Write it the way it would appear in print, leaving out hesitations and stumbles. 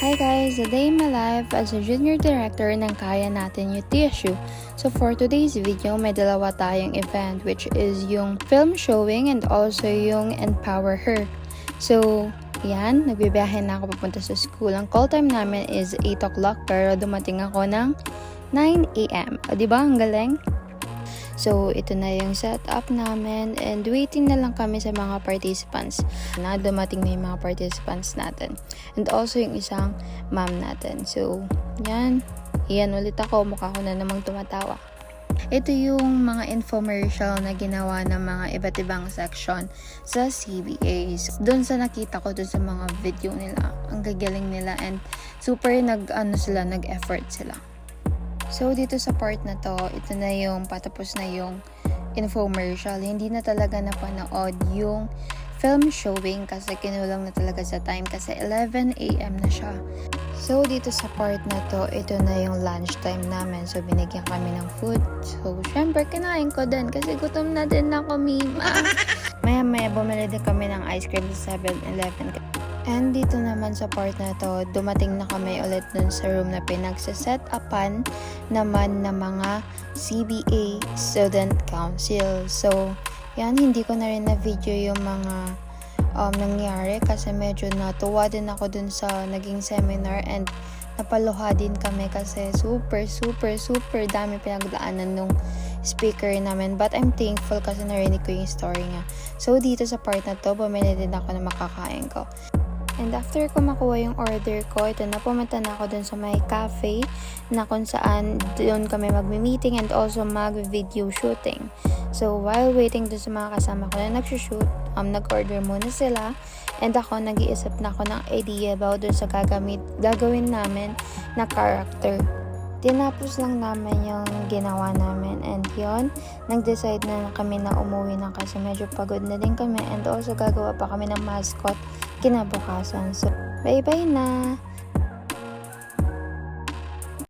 Hi guys! A day in my life as a junior director ng Kaya Natin UTSU. So for today's video, may dalawa tayong event which is yung film showing and also yung Empower Her. So, yan, nagbibiyahe na ako papunta sa school. Ang call time namin is 8 o'clock pero dumating ako ng 9 a.m. O diba? Ang galing? So, ito na yung setup namin and waiting na lang kami sa mga participants na dumating na yung mga participants natin. And also yung isang ma'am natin. So, yan ulit ako. Mukha ko na namang tumatawa. Ito yung mga infomercial na ginawa ng mga iba't ibang section sa CBAs. Doon sa nakita ko, doon sa mga video nila, ang gagaling nila and super nag-effort sila. So, dito sa part na to, ito na yung patapos na yung infomercial. Hindi na talaga napanood yung film showing kasi kinulang na talaga sa time kasi 11 a.m. na siya. So, dito sa part na to, ito na yung lunch time namin. So, binigyan kami ng food. So, syempre, kinain ko din kasi gutom na din ako, Mima. Maya-maya, bumili din kami ng ice cream sa 7-Eleven. And dito naman sa part na to, dumating na kami ulit dun sa room na pinagsaset-upan naman ng mga CBA Student Council. So, yan, hindi ko na rin na-video yung mga nangyari kasi medyo natuwa din ako dun sa naging seminar and napaluha din kami kasi super dami pinagdaanan nung speaker namin. But I'm thankful kasi narinig ko yung story niya. So, dito sa part na to, bumili din ako na makakain ko. And after ko makuha yung order ko, ito na, pumunta na ako dun sa may cafe na kung saan doon kami magmi-meeting and also mag-video shooting. So, while waiting dun sa mga kasama ko na nag-shoot, nag-order muna sila and ako nag-iisip na ako ng idea about dun sa gagawin namin na character. Tinapos lang namin yung ginawa namin and yon, nag-decide na kami na umuwi na kasi medyo pagod na din kami and also gagawa pa kami ng mascot kinabukasan. So, bye-bye na!